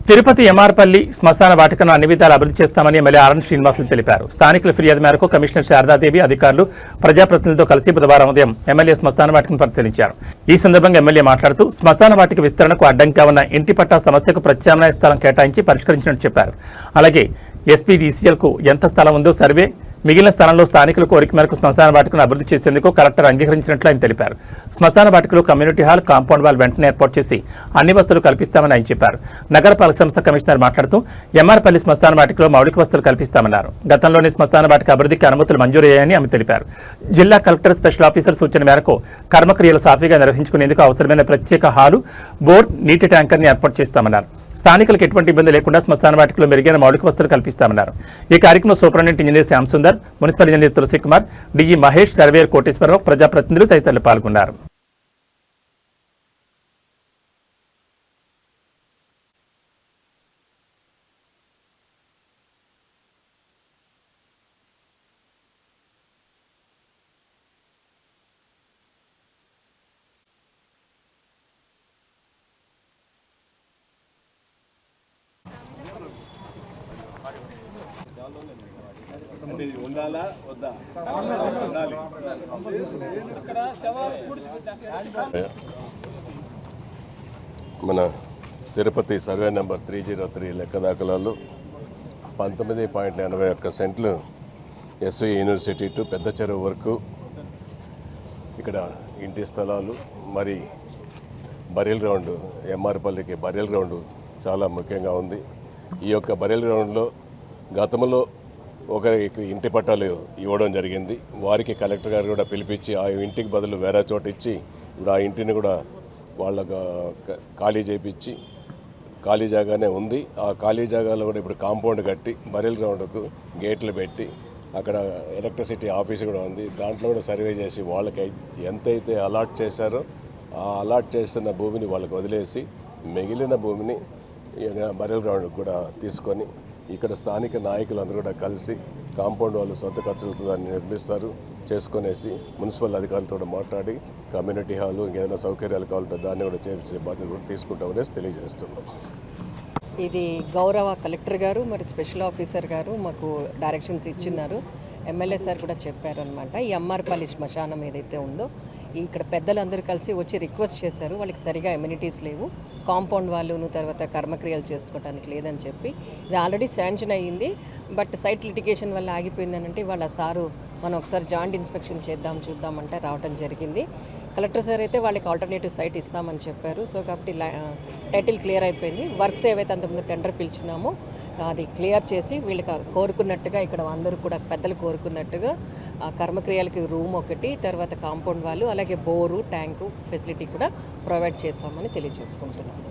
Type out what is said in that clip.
తిరుపతి ఎంఆర్పల్లి శ్మశాన వాటికను అన్ని విధాలు అభివృద్ధి చేస్తామని ఎమ్మెల్యే ఆర్ఎన్ శ్రీనివాసులు తెలిపారు. స్థానికుల ఫిర్యాదు మేరకు కమిషనర్ శారదాదేవి అధికారులు ప్రజాప్రతినిధులతో కలిసి బుధవారం ఉదయం ఎమ్మెల్యే శ్మశాన వాటికను పరిశీలించారు. ఈ సందర్భంగా ఎమ్మెల్యే మాట్లాడుతూ శ్మశాన వాటిక విస్తరణకు అడ్డంగా ఉన్న ఇంటి పట్టా సమస్యకు ప్రత్యామ్నాయ స్థలం కేటాయించి పరిష్కరించినట్టు చెప్పారు. అలాగే ఎస్పీడీసీఎల్కు ఎంత స్థలం ఉందో సర్వే, మిగిలిన స్థలంలో స్థానికుల కోరిక మేరకు శ్మశాన వాటికను అభివృద్ధి చేసేందుకు కలెక్టర్ అంగీకరించినట్లు ఆయన తెలిపారు. శ్మశాన వాటికలో కమ్యూనిటీ హాల్, కాంపౌండ్ వాల్ వెంటనే ఏర్పాటు చేసి అన్ని వసతులు కల్పిస్తామని ఆయన చెప్పారు. నగరపాలక సంస్థ కమిషనర్ మాట్లాడుతూ ఎంఆర్పల్లి శ్మశాన వాటికలో మౌలిక వసతులు కల్పిస్తామన్నారు. గతంలోనే శ్మశాన వాటిక అభివృద్ధికి అనుమతులు మంజూరయ్యాయని ఆమె తెలిపారు. జిల్లా కలెక్టర్ స్పెషల్ ఆఫీసర్ సూచన మేరకు కర్మక్రియలు సాఫీగా నిర్వహించుకునేందుకు అవసరమైన ప్రత్యేక హాలు, బోర్డు, నీటి ట్యాంకర్ని ఏర్పాటు చేస్తామన్నారు. స్థానికులకు ఎటువంటి ఇబ్బంది లేకుండా శ్మశాన వాటికలో మెరుగైన మౌలిక వసతులు కల్పిస్తామన్నారు. ఈ కార్యక్రమంలో superintendent engineer Shyam Sundar, municipal engineer Tulasi Kumar, DE Mahesh, surveyor Koteswararao, ప్రజాప్రతినిధులు తదితరులు పాల్గొన్నారు. మన తిరుపతి సర్వే నెంబర్ 303 లెక్క దాఖలాలు 19.81 సెంట్లు ఎస్వి యూనివర్సిటీ టు పెద్ద చెరువు వరకు ఇక్కడ ఇంటి స్థలాలు, మరి బరియల్ గ్రౌండ్, ఎంఆర్పల్లికి బరియల్ గ్రౌండ్ చాలా ముఖ్యంగా ఉంది. ఈ యొక్క బరియల్ గ్రౌండ్లో గతంలో ఒకరికి ఇంటి పట్టాలు ఇవ్వడం జరిగింది. వారికి కలెక్టర్ గారు కూడా పిలిపించి ఆ ఇంటికి బదులు వేరే చోట ఇచ్చి ఇప్పుడు ఆ ఇంటిని కూడా వాళ్ళకు ఖాళీ చేయించి, ఖాళీ జాగానే ఉంది. ఆ ఖాళీ జాగాలో కూడా ఇప్పుడు కాంపౌండ్ కట్టి బరియల్ గ్రౌండ్కు గేట్లు పెట్టి అక్కడ ఎలక్ట్రిసిటీ ఆఫీస్ కూడా ఉంది. దాంట్లో కూడా సర్వే చేసి వాళ్ళకి ఎంతైతే అలాట్ చేశారో ఆ అలాట్ చేస్తున్న భూమిని వాళ్ళకి వదిలేసి మిగిలిన భూమిని బరియల్ గ్రౌండ్ కూడా తీసుకొని ఇక్కడ స్థానిక నాయకులందరూ కూడా కలిసి కాంపౌండ్ వాళ్ళు సొంత ఖర్చులతో దాన్ని నిర్మిస్తారు చేసుకునేసి మున్సిపల్ అధికారులతో కూడా మాట్లాడి కమ్యూనిటీ హాలు, ఇంకేదైనా సౌకర్యాలు కావాలంటే దాన్ని కూడా చేయించే బాధ్యత కూడా తీసుకుంటామనేసి తెలియజేస్తున్నాం. ఇది గౌరవ కలెక్టర్ గారు మరి స్పెషల్ ఆఫీసర్ గారు మాకు డైరెక్షన్స్ ఇచ్చినారు. ఎమ్మెల్యే సార్ కూడా చెప్పారు అనమాట. ఈ ఎంఆర్పల్లి శ్మశానం ఏదైతే ఉందో ఇక్కడ పెద్దలందరూ కలిసి వచ్చి రిక్వెస్ట్ చేశారు. వాళ్ళకి సరిగా ఎమ్యూనిటీస్ లేవు, కాంపౌండ్ వాళ్ళను తర్వాత కర్మక్రియలు చేసుకోవడానికి లేదని చెప్పి ఇది ఆల్రెడీ శాంక్షన్ అయ్యింది. బట్ సైట్ లిటిగేషన్ వల్ల ఆగిపోయిందని అంటే వాళ్ళ సారు మనం ఒకసారి జాయింట్ ఇన్స్పెక్షన్ చూద్దామంటే రావడం జరిగింది. కలెక్టర్ సార్ అయితే వాళ్ళకి ఆల్టర్నేటివ్ సైట్ ఇస్తామని చెప్పారు. సో కాబట్టి టైటిల్ క్లియర్ అయిపోయింది. వర్క్స్ ఏవైతే అంతకుముందు టెండర్ పిలిచినామో అది క్లియర్ చేసి వీళ్ళకి కోరుకున్నట్టుగా ఇక్కడ అందరూ కూడా పెద్దలు కోరుకున్నట్టుగా కర్మక్రియలకి రూమ్ ఒకటి, తర్వాత కాంపౌండ్ వాళ్ళు, అలాగే బోరు, ట్యాంకు ఫెసిలిటీ కూడా ప్రొవైడ్ చేస్తామని తెలియజేసుకుంటున్నాం.